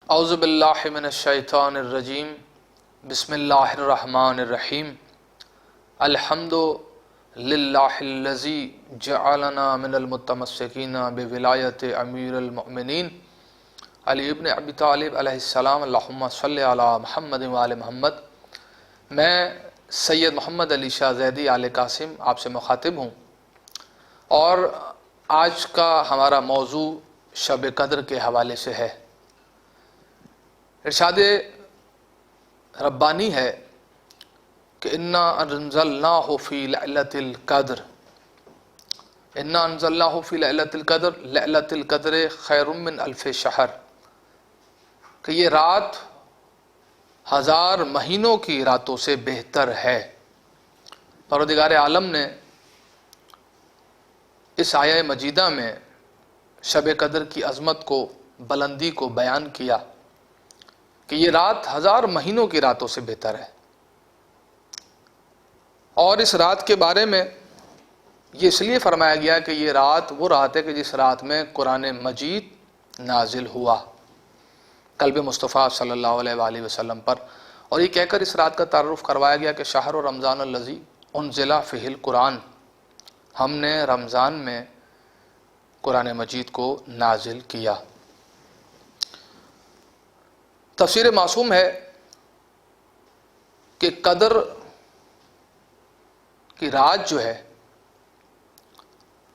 اعوذ باللہ من الشیطان الرجیم بسم اللہ الرحمن الرحیم الحمد للہ الذی جعلنا من المتمسکین بولایت امیر المؤمنین علی ابن ابی طالب علیہ السلام اللہم صلی علی محمد وآل محمد۔ میں سید محمد علی شاہ زیدی آل قاسم آپ سے مخاطب ہوں، اور آج کا ہمارا موضوع شب قدر کے حوالے سے ہے۔ ارشاد ربانی ہے کہ انا انزلناہ فی لیلۃ القدر، انا انزلناہ فی لیلۃ القدر، لیلۃ القدر خیر من الف شہر، کہ یہ رات 1000 مہینوں کی راتوں سے بہتر ہے۔ پروردگار عالم نے اس آیہ مجیدہ میں شب قدر کی عظمت کو، بلندی کو بیان کیا کہ یہ رات 1000 مہینوں کی راتوں سے بہتر ہے، اور اس رات کے بارے میں یہ اس لیے فرمایا گیا کہ یہ رات وہ رات ہے کہ جس رات میں قرآن مجید نازل ہوا قلب مصطفیٰ صلی اللہ علیہ وآلہ وسلم پر، اور یہ کہہ کر اس رات کا تعارف کروایا گیا کہ شہر رمضان الذی انزل فیہ القرآن، ہم نے رمضان میں قرآن مجید کو نازل کیا۔ تفسیر معصوم ہے کہ قدر کی رات جو ہے،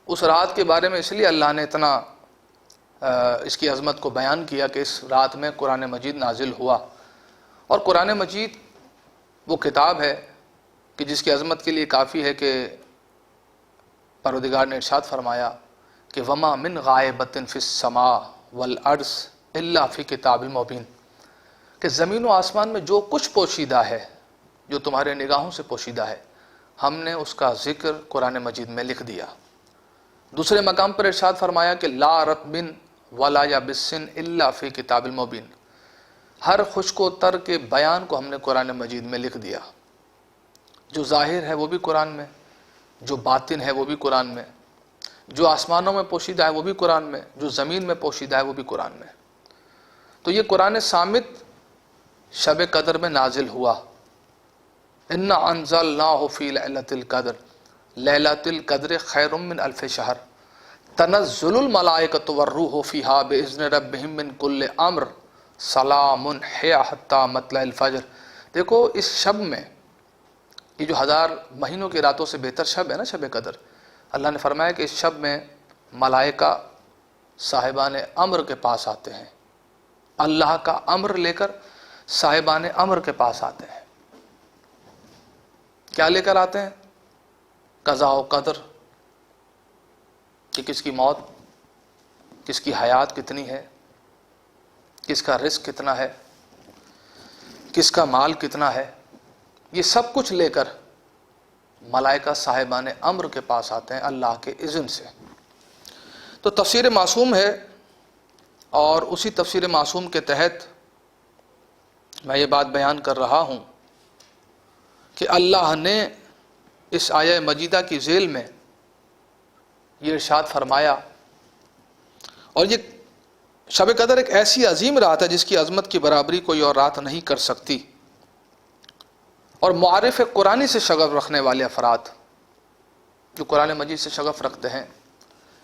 اس رات کے بارے میں اس لیے اللہ نے اتنا اس کی عظمت کو بیان کیا کہ اس رات میں قرآن مجید نازل ہوا، اور قرآن مجید وہ کتاب ہے کہ جس کی عظمت کے لیے کافی ہے کہ پروردگار نے ارشاد فرمایا کہ وما من غائبۃ فی السماء والارض الا فی کتاب مبین، کہ زمین و آسمان میں جو کچھ پوشیدہ ہے، جو تمہارے نگاہوں سے پوشیدہ ہے، ہم نے اس کا ذکر قرآن مجید میں لکھ دیا۔ دوسرے مقام پر ارشاد فرمایا کہ لا رطب ولا یابس الا فی کتاب مبین، ہر خشک و تر کے بیان کو ہم نے قرآن مجید میں لکھ دیا، جو ظاہر ہے وہ بھی قرآن میں، جو باطن ہے وہ بھی قرآن میں، جو آسمانوں میں پوشیدہ ہے وہ بھی قرآن میں، جو زمین میں پوشیدہ ہے وہ بھی قرآن میں۔ تو یہ قرآن صامت شب قدر میں نازل ہوا۔ انا انزلناہ فی لیلۃ القدر، لیلۃ القدر خیر من الف شہر، تنزل الملائکۃ والروح فیہا باذن ربہم من کل امر سلام ہی حتی مطلع الفجر۔ دیکھو اس شب میں، یہ جو 1000 مہینوں کی راتوں سے بہتر شب ہے نا شب قدر، اللہ نے فرمایا کہ اس شب میں ملائکہ صاحبان امر کے پاس آتے ہیں، اللہ کا امر لے کر صاحبان امر کے پاس آتے ہیں۔ کیا لے کر آتے ہیں؟ قضاء و قدر، کہ کس کی موت، کس کی حیات کتنی ہے، کس کا رزق کتنا ہے، کس کا مال کتنا ہے، یہ سب کچھ لے کر ملائکہ صاحبان امر کے پاس آتے ہیں اللہ کے اذن سے۔ تو تفسیر معصوم ہے، اور اسی تفسیر معصوم کے تحت میں یہ بات بیان کر رہا ہوں کہ اللہ نے اس آیہ مجیدہ کی ذیل میں یہ ارشاد فرمایا، اور یہ شب قدر ایک ایسی عظیم رات ہے جس کی عظمت کی برابری کوئی اور رات نہیں کر سکتی، اور معارف قرآنی سے شغف رکھنے والے افراد جو قرآن مجید سے شغف رکھتے ہیں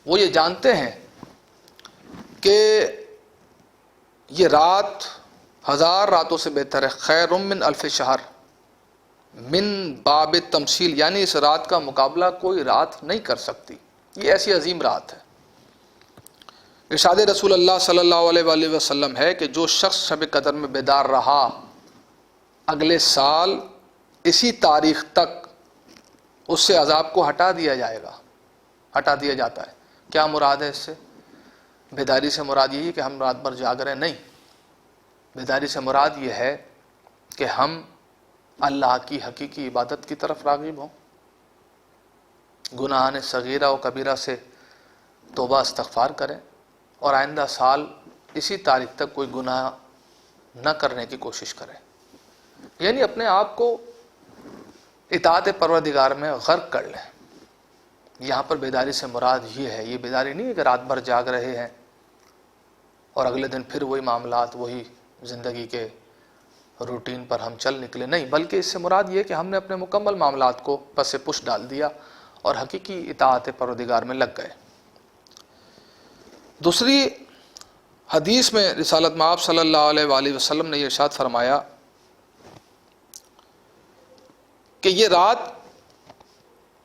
وہ یہ جانتے ہیں کہ یہ رات 1000 راتوں سے بہتر ہے، خیر من الف شہر، من باب تمثیل، یعنی اس رات کا مقابلہ کوئی رات نہیں کر سکتی، یہ ایسی عظیم رات ہے۔ ارشاد رسول اللہ صلی اللہ علیہ وآلہ وسلم ہے کہ جو شخص شب قدر میں بیدار رہا، اگلے سال اسی تاریخ تک اس سے عذاب کو ہٹا دیا جائے گا، ہٹا دیا جاتا ہے۔ کیا مراد ہے اس سے؟ بیداری سے مراد یہی کہ ہم رات بھر جاگ رہے ہیں؟ نہیں، بیداری سے مراد یہ ہے کہ ہم اللہ کی حقیقی عبادت کی طرف راغب ہوں، گناہان صغیرہ و کبیرہ سے توبہ استغفار کریں، اور آئندہ سال اسی تاریخ تک کوئی گناہ نہ کرنے کی کوشش کریں، یعنی اپنے آپ کو اطاعت پروردگار میں غرق کر لیں۔ یہاں پر بیداری سے مراد یہ ہے، یہ بیداری نہیں ہے کہ رات بھر جاگ رہے ہیں اور اگلے دن پھر وہی معاملات، وہی زندگی کے روٹین پر ہم چل نکلے، نہیں، بلکہ اس سے مراد یہ کہ ہم نے اپنے مکمل معاملات کو پس پش ڈال دیا اور حقیقی اطاعت پروردگار میں لگ گئے۔ دوسری حدیث میں رسالت مآب صلی اللہ علیہ وآلہ وسلم نے یہ ارشاد فرمایا کہ یہ رات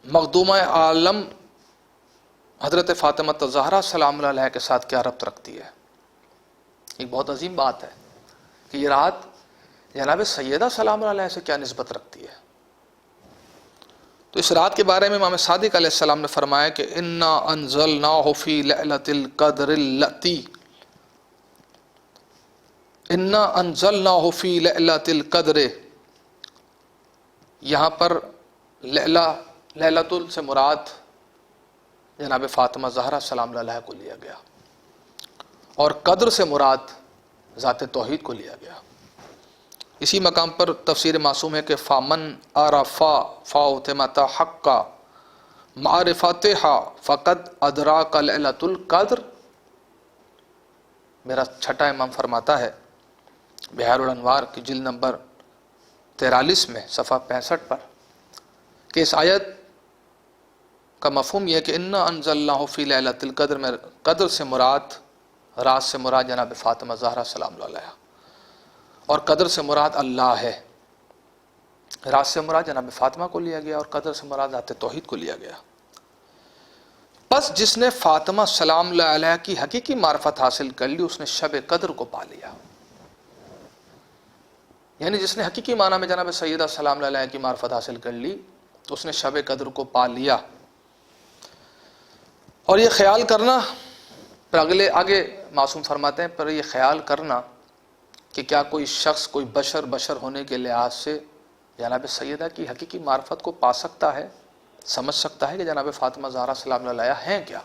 مخدومہ عالم حضرت فاطمہ الزہرا سلام اللہ علیہ کے ساتھ کیا ربط رکھتی ہے۔ ایک بہت عظیم بات ہے کہ یہ رات جناب سیدہ سلام اللہ علیہ سے کیا نسبت رکھتی ہے۔ تو اس رات کے بارے میں امام صادق علیہ السلام نے فرمایا کہ انا انزلناہ فی لیلۃ القدر التی، انا انزلناہ فی لیلۃ القدر، یہاں پر لیلۃ سے مراد جناب فاطمہ زہرا سلام اللہ علیہ کو لیا گیا، اور قدر سے مراد ذات توحید کو لیا گیا۔ اسی مقام پر تفسیر معصوم ہے کہ فامن عرفا فاطمۃ حقا معرفتھا فقد ادراک لیلۃ القدر۔ میرا چھٹا امام فرماتا ہے بحار الانوار کی جلد نمبر 43 میں صفحہ 65 پر کہ اس آیت کا مفہوم یہ ہے کہ انا انزلناہ فی لیلۃ القدر میں قدر سے مراد، رات سے مراد جناب فاطمہ زہرا سلام اللہ علیہ، اور قدر سے مراد اللہ ہے۔ رات سے مراد جناب فاطمہ کو لیا گیا اور قدر سے مراد ذات توحید کو لیا گیا۔ بس جس نے فاطمہ سلام اللہ علیہ کی حقیقی معرفت حاصل کر لی اس نے شب قدر کو پا لیا، یعنی جس نے حقیقی معنی میں جناب سیدہ سلام اللہ علیہ کی معرفت حاصل کر لی تو اس نے شب قدر کو پا لیا۔ اور یہ خیال کرنا، پھر آگے معصوم فرماتے ہیں، پر یہ خیال کرنا کہ کیا کوئی شخص، کوئی بشر ہونے کے لحاظ سے جناب سیدہ کی حقیقی معرفت کو پا سکتا ہے، سمجھ سکتا ہے کہ جناب فاطمہ زہرا سلام اللہ علیہ ہیں کیا؟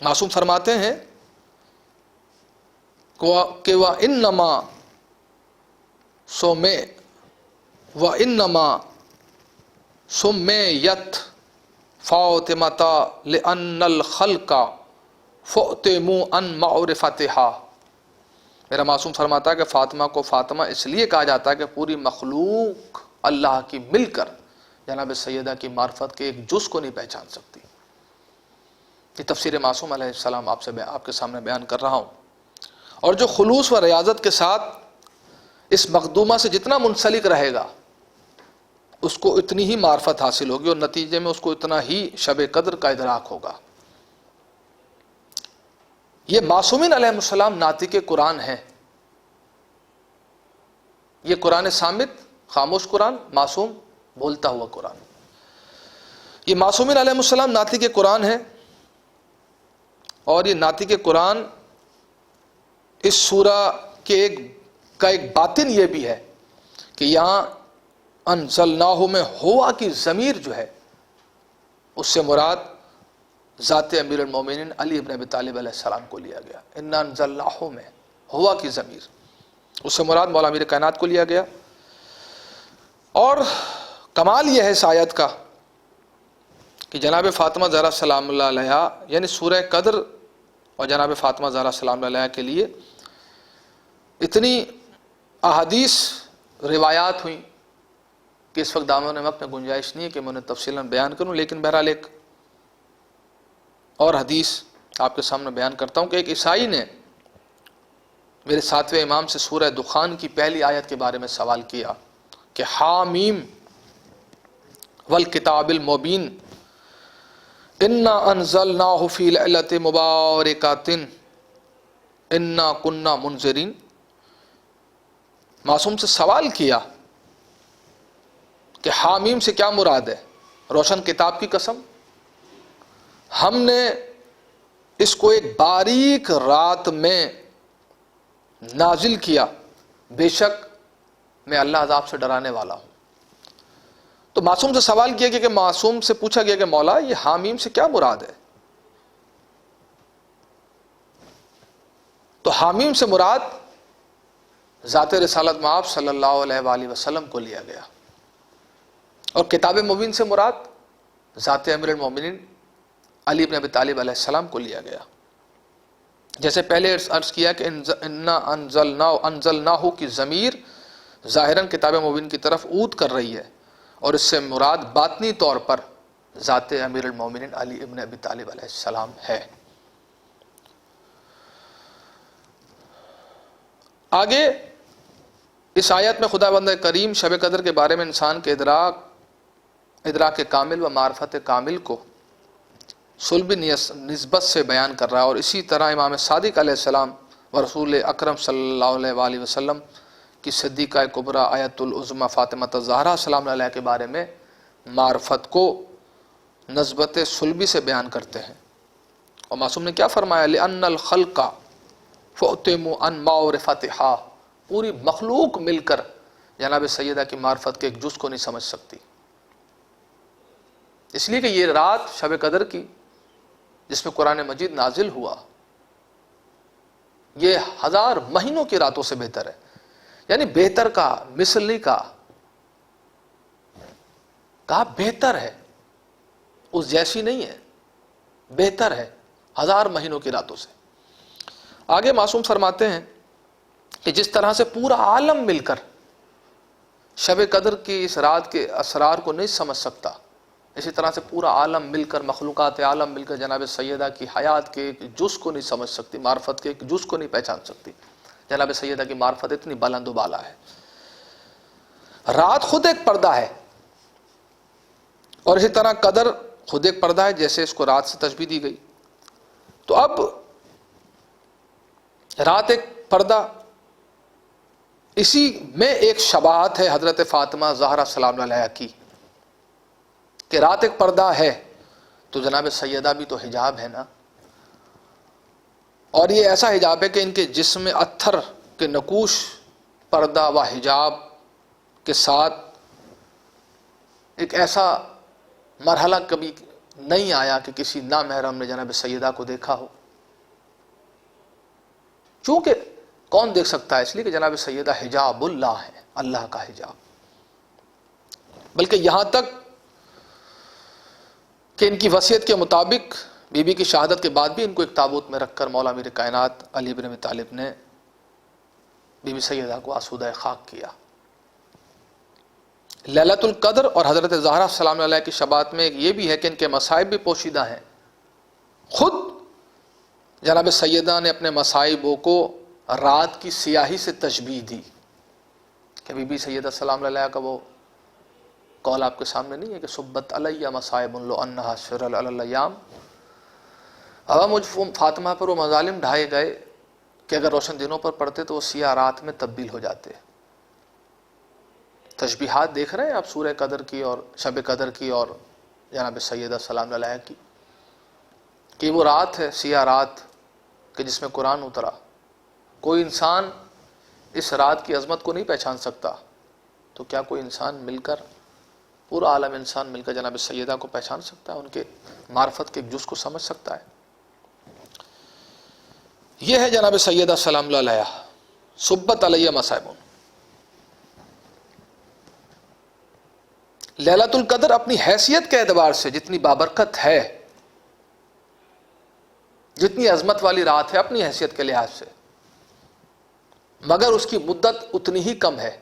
معصوم فرماتے ہیں کہ وَإِنَّمَا سُمِّيَتْ فَاطِمَةً لِأَنَّ الْخَلْقَ فُؤْتِمُوا عَنْ مَعْرِفَتِهَا۔ میرا معصوم فرماتا ہے کہ فاطمہ کو فاطمہ اس لیے کہا جاتا ہے کہ پوری مخلوق اللہ کی مل کر جناب سیدہ کی معرفت کے ایک جز کو نہیں پہچان سکتی۔ یہ تفسیر معصوم علیہ السلام آپ کے سامنے بیان کر رہا ہوں۔ اور جو خلوص و ریاضت کے ساتھ اس مخدومہ سے جتنا منسلک رہے گا اس کو اتنی ہی معرفت حاصل ہوگی اور نتیجے میں اس کو اتنا ہی شب قدر کا ادراک ہوگا۔ یہ معصومین علیہ السلام ناطق قرآن ہیں، یہ قرآن صامت، خاموش قرآن، معصوم بولتا ہوا قرآن۔ یہ معصومین علیہ السلام ناطق قرآن ہے، اور یہ ناطق قرآن اس سورہ کے ایک باطن یہ بھی ہے کہ یہاں انزلناہ میں ہوا کی ضمیر جو ہے اس سے مراد ذات امیر المومنین علی ابن ابی طالب علیہ السلام کو لیا گیا۔ انا انزلناہ میں ہوا کی ضمیر اس سے مراد مولا امیر کائنات کو لیا گیا۔ اور کمال یہ ہے اس آیت کا کہ جناب فاطمہ زہرا سلام اللہ علیہ، یعنی سورہ قدر اور جناب فاطمہ زہرا سلام اللہ علیہ کے لیے اتنی احادیث روایات ہوئیں کہ اس وقت دامن وقت میں گنجائش نہیں ہے کہ میں انہیں تفصیلاً بیان کروں، لیکن بہرحال ایک اور حدیث آپ کے سامنے بیان کرتا ہوں کہ ایک عیسائی نے میرے 7ویں امام سے سورہ دخان کی پہلی آیت کے بارے میں سوال کیا کہ حامیم والکتاب المبین انا انزلناہ فی لیلۃ مبارکۃ انا کنا منذرین۔ معصوم سے سوال کیا کہ حامیم سے کیا مراد ہے؟ روشن کتاب کی قسم، ہم نے اس کو ایک باریک رات میں نازل کیا، بے شک میں اللہ عذاب سے ڈرانے والا ہوں۔ تو معصوم سے سوال کیا گیا کہ معصوم سے پوچھا گیا کہ مولا یہ حامیم سے کیا مراد ہے؟ تو حامیم سے مراد ذات رسالت مآب صلی اللہ علیہ وآلہ وسلم کو لیا گیا، اور کتاب مبین سے مراد ذات امیر المومنین علی بن ابی طالب علیہ السلام کو لیا گیا۔ جیسے پہلے عرض کیا کہ انا انزلناہ کی ضمیر ظاہراً کتاب مبین کی طرف عود کر رہی ہے، اور اس سے مراد باطنی طور پر ذات امیر المومنین علی ابن ابی طالب علیہ السلام ہے۔ آگے اس آیت میں خدا بند کریم شب قدر کے بارے میں انسان کے ادراک کامل و معرفت کامل کو صلبی نسبت سے بیان کر رہا ہے، اور اسی طرح امام صادق علیہ السلام و رسول اکرم صلی اللہ علیہ وآلہ وسلم کی صدیقہ کبریٰ آیت العظمیٰ فاطمہ الزہرا سلام علیہ کے بارے میں معرفت کو نسبت صلبی سے بیان کرتے ہیں۔ اور معصوم نے کیا فرمایا؟ لأن الخلق فأتم ان معرفتها، پوری مخلوق مل کر جناب سیدہ کی معرفت کے ایک جز کو نہیں سمجھ سکتی، اس لیے کہ یہ رات شب قدر کی جس میں قرآن مجید نازل ہوا، یہ 1000 مہینوں کی راتوں سے بہتر ہے، یعنی بہتر کا مثل نہیں کہا بہتر ہے، اس جیسی نہیں ہے، بہتر ہے 1000 مہینوں کی راتوں سے۔ آگے معصوم فرماتے ہیں کہ جس طرح سے پورا عالم مل کر شب قدر کی اس رات کے اسرار کو نہیں سمجھ سکتا، اسی طرح سے پورا عالم مل کر، مخلوقات عالم مل کر جناب سیدہ کی حیات کے ایک جز کو نہیں سمجھ سکتی، معرفت کے ایک جز کو نہیں پہچان سکتی۔ جناب سیدہ کی معرفت اتنی بلند و بالا ہے۔ رات خود ایک پردہ ہے، اور اسی طرح قدر خود ایک پردہ ہے، جیسے اس کو رات سے تشبیہ دی گئی۔ تو اب رات ایک پردہ، اسی میں ایک شباہت ہے حضرت فاطمہ زہرا سلام علیہا کی کہ رات ایک پردہ ہے، تو جناب سیدہ بھی تو حجاب ہے نا، اور یہ ایسا حجاب ہے کہ ان کے جسم میں اتھر کے نقوش پردہ و حجاب کے ساتھ ایک ایسا مرحلہ کبھی نہیں آیا کہ کسی نامحرم نے جناب سیدہ کو دیکھا ہو، چونکہ کون دیکھ سکتا ہے، اس لیے کہ جناب سیدہ حجاب اللہ ہے، اللہ کا حجاب۔ بلکہ یہاں تک کہ ان کی وصیت کے مطابق بی بی کی شہادت کے بعد بھی ان کو ایک تابوت میں رکھ کر مولا امیر کائنات علی بن ابی طالب نے بی بی سیدہ کو آسودہ خاک کیا۔ لیلۃ القدر اور حضرت زہرا سلام علیہ کی شباہت میں یہ بھی ہے کہ ان کے مصائب بھی پوشیدہ ہیں۔ خود جناب سیدہ نے اپنے مصائبوں کو رات کی سیاہی سے تشبیہ دی کہ بی بی سیدہ سلام علیہ کا وہ قول آپ کے سامنے نہیں ہے کہ صبت علیہ مصائب لو انہا شرل علی الیام، اب مجھ فاطمہ پر وہ مظالم ڈھائے گئے کہ اگر روشن دنوں پر پڑتے تو وہ سیاہ رات میں تبدیل ہو جاتے۔ تشبیہات دیکھ رہے ہیں آپ سورہ قدر کی اور شب قدر کی اور جناب سیدہ سلام علیہ کی، کہ وہ رات ہے، سیاہ رات کہ جس میں قرآن اترا۔ کوئی انسان اس رات کی عظمت کو نہیں پہچان سکتا، تو کیا کوئی انسان مل کر، پورا عالم انسان مل کر جناب سیدہ کو پہچان سکتا ہے، ان کے معرفت کے ایک جز کو سمجھ سکتا ہے؟ یہ ہے جناب سیدہ سلام علیہ، صبت علیہ مصائب۔ لیلۃ القدر اپنی حیثیت کے اعتبار سے جتنی بابرکت ہے، جتنی عظمت والی رات ہے اپنی حیثیت کے لحاظ سے، مگر اس کی مدت اتنی ہی کم ہے،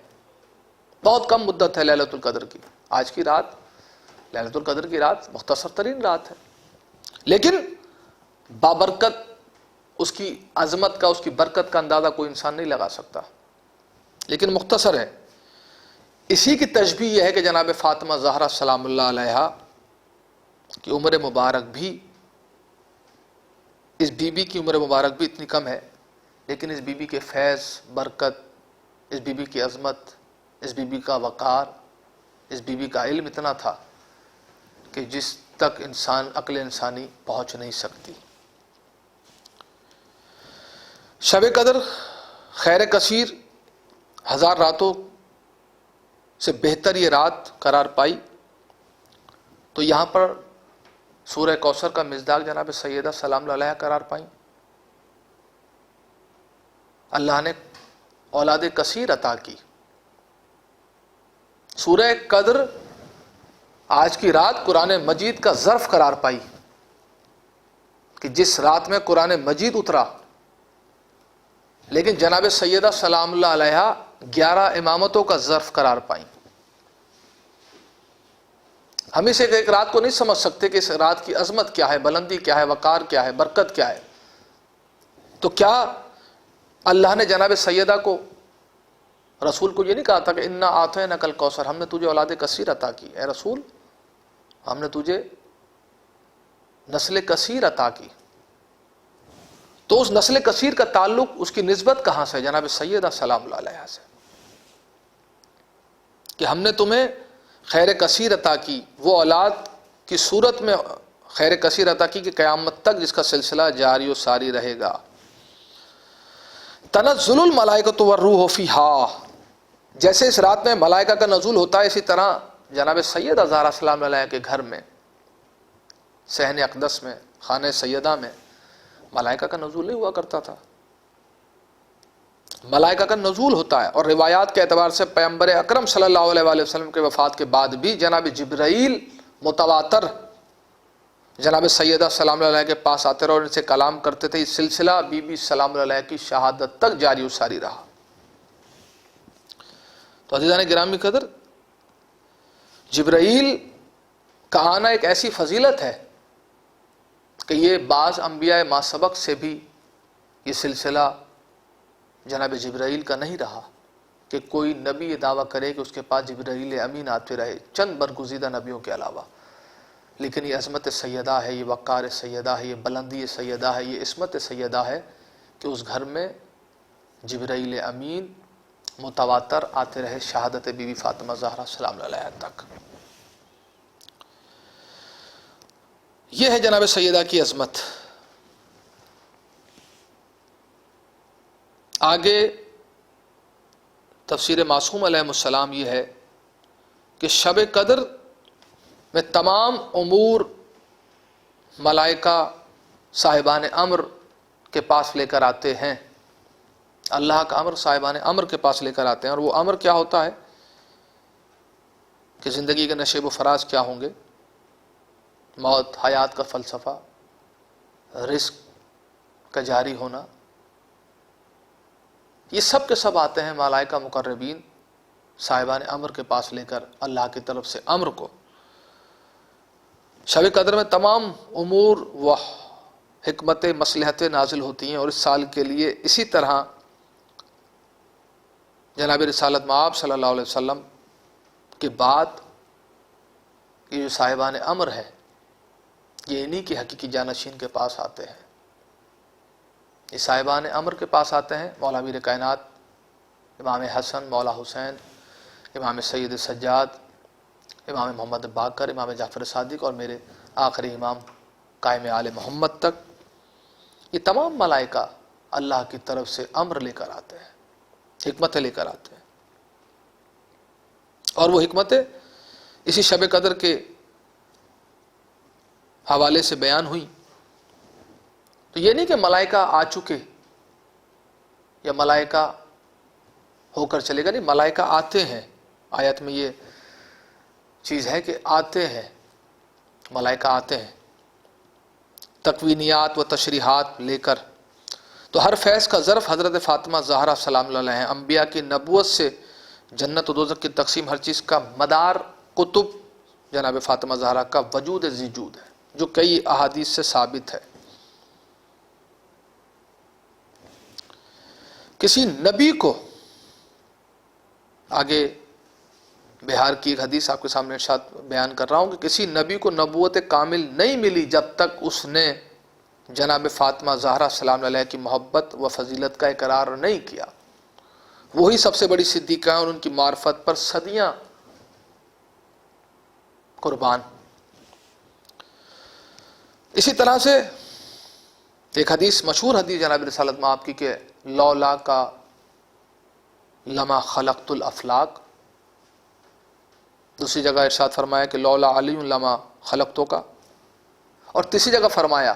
بہت کم مدت ہے لیلۃ القدر کی۔ آج کی رات، لیلۃ القدر کی رات مختصر ترین رات ہے، لیکن بابرکت اس کی عظمت کا، اس کی برکت کا اندازہ کوئی انسان نہیں لگا سکتا، لیکن مختصر ہے۔ اسی کی تشبیہ یہ ہے کہ جناب فاطمہ زہرا سلام اللہ علیہا کی عمر مبارک بھی، اس بی بی کی عمر مبارک بھی اتنی کم ہے، لیکن اس بی بی کے فیض، برکت، اس بی بی کی عظمت، اس بی بی کا وقار، اس بی بی کا علم اتنا تھا کہ جس تک عقل انسانی پہنچ نہیں سکتی۔ شب قدر خیر کثیر، 1000 راتوں سے بہتر یہ رات قرار پائی، تو یہاں پر سورہ کوثر کا مصداق جناب سیدہ سلام علیہ قرار پائیں۔ اللہ نے اولاد کثیر عطا کی۔ سورہ قدر آج کی رات قرآن مجید کا ظرف قرار پائی کہ جس رات میں قرآن مجید اترا لیکن جناب سیدہ سلام اللہ علیہا 11 امامتوں کا ظرف قرار پائیں. ہم اسے ایک رات کو نہیں سمجھ سکتے کہ اس رات کی عظمت کیا ہے، بلندی کیا ہے، وقار کیا ہے، برکت کیا ہے. تو کیا اللہ نے جناب سیدہ کو، رسول کو یہ نہیں کہا تھا کہ انا اعطیناک الکوثر، ہم نے تجھے اولاد کثیر عطا کی، اے رسول ہم نے تجھے نسل کثیر عطا کی. تو اس نسل کثیر کا تعلق، اس کی نسبت کہاں سے؟ جناب سیدہ سلام اللہ علیہا سے، کہ ہم نے تمہیں خیر کثیر عطا کی، وہ اولاد کی صورت میں خیر کثیر عطا کی کہ قیامت تک جس کا سلسلہ جاری و ساری رہے گا. تنزل الملائکۃ والروح فیہا، جیسے اس رات میں ملائکہ کا نزول ہوتا ہے، اسی طرح جناب سیدہ زہرا سلام اللہ علیہا کے گھر میں، صحن اقدس میں، خانہ سیدہ میں ملائکہ کا نزول نہیں ہوا کرتا تھا. ملائکہ کا نزول ہوتا ہے. اور روایات کے اعتبار سے پیغمبر اکرم صلی اللہ علیہ وآلہ وسلم کے وفات کے بعد بھی جناب جبرائیل متواتر جناب سیدہ سلام اللہ علیہ کے پاس آتے رہے اور ان سے کلام کرتے تھے. یہ سلسلہ بی بی سلام اللہ علیہ کی شہادت تک جاری و ساری رہا. تو عزیزان گرامی قدر، جبرائیل کا آنا ایک ایسی فضیلت ہے کہ یہ بعض انبیاء ما سبق سے بھی یہ سلسلہ جناب جبرائیل کا نہیں رہا کہ کوئی نبی یہ دعویٰ کرے کہ اس کے پاس جبرائیل امین آتے رہے، چند برگزیدہ نبیوں کے علاوہ. لیکن یہ عظمت سیدہ ہے، یہ وقار سیدہ ہے، یہ بلندی سیدہ ہے، یہ عصمت سیدہ ہے کہ اس گھر میں جبرائیل امین متواتر آتے رہے شہادت بی بی فاطمہ زہرا سلام اللہ علیہا تک. یہ ہے جناب سیدہ کی عظمت. آگے تفسیر معصوم علیہ السلام یہ ہے کہ شب قدر میں تمام امور ملائکہ صاحبان امر کے پاس لے کر آتے ہیں. اللہ کا امر صاحبان امر کے پاس لے کر آتے ہیں. اور وہ امر کیا ہوتا ہے کہ زندگی کے نشیب و فراز کیا ہوں گے، موت، حیات کا فلسفہ، رزق کا جاری ہونا، یہ سب کے سب آتے ہیں ملائکہ مقربین صاحبان امر کے پاس لے کر اللہ کی طرف سے امر کو. شب قدر میں تمام امور و حکمت مصلحتیں نازل ہوتی ہیں. اور اس سال کے لیے اسی طرح جناب رسالت مآب صلی اللہ علیہ وسلم کے بعد یہ جو صاحبان امر ہے یہ انہی کے حقیقی جانشین کے پاس آتے ہیں. یہ صاحبان امر کے پاس آتے ہیں، مولا امیر کائنات امام حسن، مولا حسین، امام سید سجاد، امام محمد باقر، امام جعفر صادق اور میرے آخری امام قائم آل محمد تک. یہ تمام ملائکہ اللہ کی طرف سے امر لے کر آتے ہیں، حکمتیں لے کر آتے ہیں. اور وہ حکمتیں اسی شب قدر کے حوالے سے بیان ہوئی. تو یہ نہیں کہ ملائکہ آ چکے یا ملائکہ ہو کر چلے گا، نہیں، ملائکہ آتے ہیں. آیت میں یہ چیز ہے کہ آتے ہیں، ملائکہ آتے ہیں تکوینیات و تشریحات لے کر. تو ہر فیض کا ظرف حضرت فاطمہ زہرا سلام اللہ علیہا ہیں. انبیاء کی نبوت سے جنت و دوزخ کی تقسیم، ہر چیز کا مدار کتب جناب فاطمہ زہرا کا وجود ذیجود ہے، جو کئی احادیث سے ثابت ہے. کسی نبی کو، آگے بہار کی ایک حدیث آپ کے سامنے ارشاد بیان کر رہا ہوں کہ کسی نبی کو نبوت کامل نہیں ملی جب تک اس نے جناب فاطمہ زہرا سلام علیہ کی محبت و فضیلت کا اقرار نہیں کیا. وہی سب سے بڑی صدیقہ ہیں اور ان کی معرفت پر صدیاں قربان. اسی طرح سے ایک حدیث، مشہور حدیث جناب رسالت میں آپ کی کہ لولا کا لما خلقت الافلاق. دوسری جگہ ارشاد فرمایا کہ لولا علی لما خلقتو کا. اور تیسری جگہ فرمایا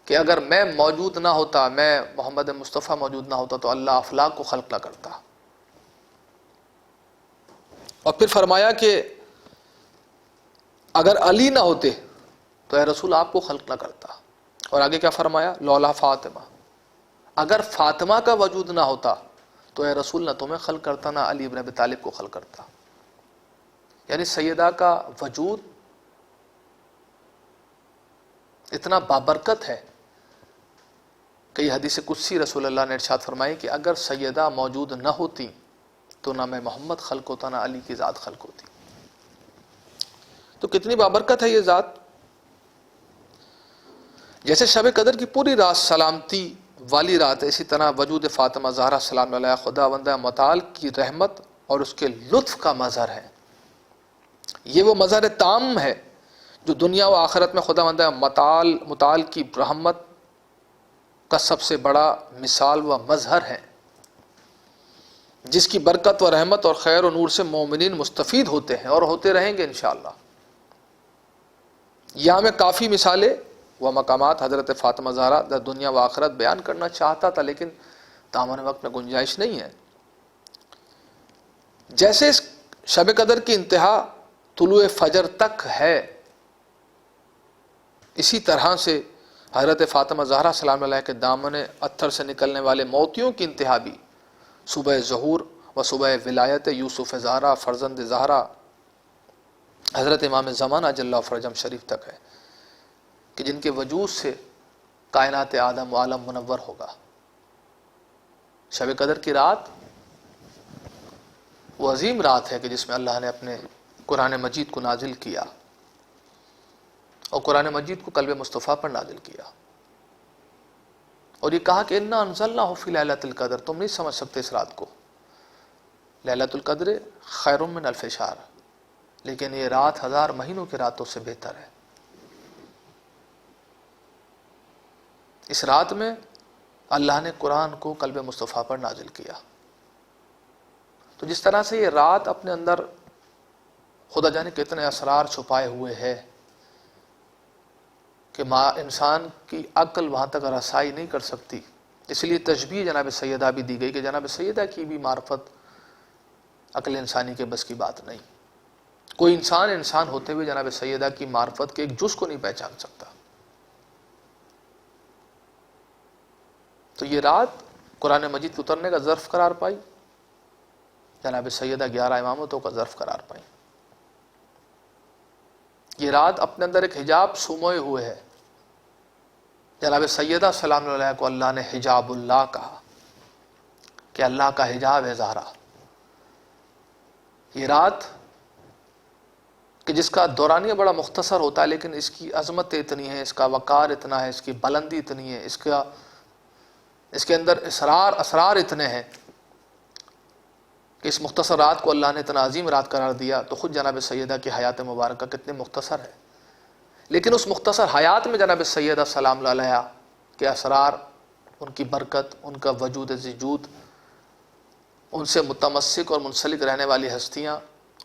کہ اگر میں موجود نہ ہوتا، میں محمد مصطفیٰ موجود نہ ہوتا تو اللہ افلاق کو خلق نہ کرتا. اور پھر فرمایا کہ اگر علی نہ ہوتے تو اے رسول آپ کو خلق نہ کرتا. اور آگے کیا فرمایا؟ لولا فاطمہ، اگر فاطمہ کا وجود نہ ہوتا تو اے رسول نہ تمہیں خلق کرتا نہ علی ابن ابی طالب کو خلق کرتا. یعنی سیدہ کا وجود اتنا بابرکت ہے کہ یہ حدیث قدسی رسول اللہ نے ارشاد فرمائی کہ اگر سیدہ موجود نہ ہوتی تو نہ میں محمد خلق ہوتا نہ علی کی ذات خلق ہوتی. تو کتنی بابرکت ہے یہ ذات. جیسے شب قدر کی پوری رات سلامتی والی رات ہے، اسی طرح وجود فاطمہ زہرا سلام علیہا خداوندہ متعال کی رحمت اور اس کے لطف کا مظہر ہے. یہ وہ مظہر تام ہے جو دنیا و آخرت میں خداوندہ متعال کی رحمت کا سب سے بڑا مثال و مظہر ہے، جس کی برکت و رحمت اور خیر و نور سے مومنین مستفید ہوتے ہیں اور ہوتے رہیں گے انشاءاللہ. یہاں میں کافی مثالیں و مقامات حضرت فاطمہ زہرا در دنیا و آخرت بیان کرنا چاہتا تھا، لیکن دامن وقت میں گنجائش نہیں ہے. جیسے اس شب قدر کی انتہا طلوع فجر تک ہے، اسی طرح سے حضرت فاطمہ زہرا سلام علیہ کے دامن اتھر سے نکلنے والے موتیوں کی انتہا بھی صبح ظہور و صبح ولایت یوسف زہرا فرزند زہرا حضرت امام زمانہ جل فرجم شریف تک ہے، کہ جن کے وجود سے کائنات آدم و عالم منور ہوگا. شب قدر کی رات وہ عظیم رات ہے کہ جس میں اللہ نے اپنے قرآن مجید کو نازل کیا، اور قرآن مجید کو قلب مصطفیٰ پر نازل کیا، اور یہ کہا کہ انا انزلناہ فی لیلۃ القدر. تم نہیں سمجھ سکتے اس رات کو. لیلۃ القدر خیر من الف شہر، لیکن یہ رات 1000 مہینوں کی راتوں سے بہتر ہے. اس رات میں اللہ نے قرآن کو قلب مصطفیٰ پر نازل کیا. تو جس طرح سے یہ رات اپنے اندر خدا جانے کتنے اسرار چھپائے ہوئے ہے کہ انسان کی عقل وہاں تک رسائی نہیں کر سکتی. اس لیے تشبیہ جناب سیدہ بھی دی گئی کہ جناب سیدہ کی بھی معرفت عقل انسانی کے بس کی بات نہیں. کوئی انسان ہوتے ہوئے جناب سیدہ کی معرفت کے ایک جز کو نہیں پہچان سکتا. تو یہ رات قرآن مجید کے اترنے کا ظرف قرار پائی، جناب سیدہ 11 امامتوں کا ظرف قرار پائی. یہ رات اپنے اندر ایک حجاب سموئے ہوئے ہے. جناب سیدہ سلام علیہ کو اللہ نے حجاب اللہ کہا کہ اللہ کا حجاب ہے زہرا. یہ رات کہ جس کا دورانیہ بڑا مختصر ہوتا ہے، لیکن اس کی عظمت اتنی ہے، اس کا وقار اتنا ہے، اس کی بلندی اتنی ہے، اس کے اندر اسرار اتنے ہیں کہ اس مختصر رات کو اللہ نے اتنا عظیم رات قرار دیا. تو خود جناب سیدہ کی حیات مبارکہ کتنے مختصر ہے، لیکن اس مختصر حیات میں جناب سیدہ سلام علیہ کے اسرار، ان کی برکت، ان کا وجود وجود، ان سے متمسک اور منسلک رہنے والی ہستیاں،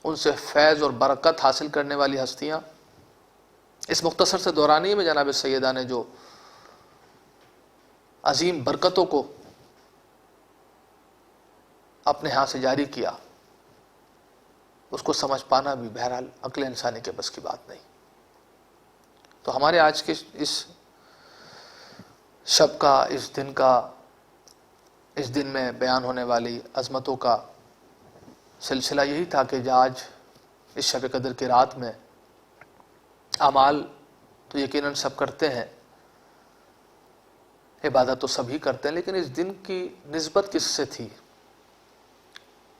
ان سے فیض اور برکت حاصل کرنے والی ہستیاں، اس مختصر سے دورانی میں جناب سیدہ نے جو عظیم برکتوں کو اپنے ہاں سے جاری کیا، اس کو سمجھ پانا بھی بہرحال عقل انسانی کے بس کی بات نہیں. تو ہمارے آج کے اس شب کا، اس دن میں بیان ہونے والی عظمتوں کا سلسلہ یہی تھا کہ آج اس شب قدر کی رات میں اعمال تو یقیناً سب کرتے ہیں، عبادت تو سب ہی کرتے ہیں، لیکن اس دن کی نسبت کس سے تھی،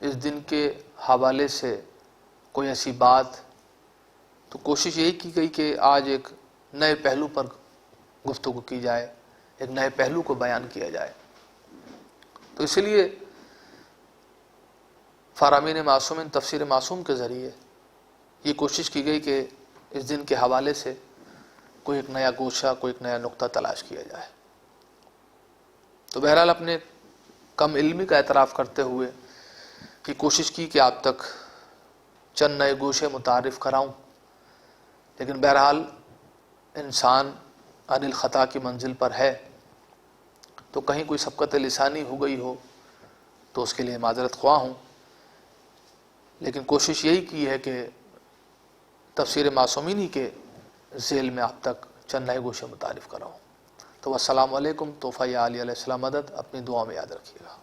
اس دن کے حوالے سے کوئی ایسی بات. تو کوشش یہی کی گئی کہ آج ایک نئے پہلو پر گفتگو کی جائے، ایک نئے پہلو کو بیان کیا جائے. تو اسی لیے فرامین معصومین تفسیر معصوم کے ذریعے یہ کوشش کی گئی کہ اس دن کے حوالے سے کوئی ایک نیا گوشہ، کوئی ایک نیا نقطہ تلاش کیا جائے. تو بہرحال اپنے کم علمی کا اعتراف کرتے ہوئے کی کوشش کی کہ آپ تک چند نئے گوشے متعارف کراؤں، لیکن بہرحال انسان عن الخطا کی منزل پر ہے، تو کہیں کوئی سبقت لسانی ہو گئی ہو تو اس کے لیے معذرت خواہ ہوں. لیکن کوشش یہی کی ہے کہ تفسیر معصومین ہی کے ذیل میں آپ تک چند نئے گوشے متعارف کراؤں. تو السلام علیکم. تحفہ یا علی علیہ السلام مدد. اپنی دعا میں یاد رکھیے گا.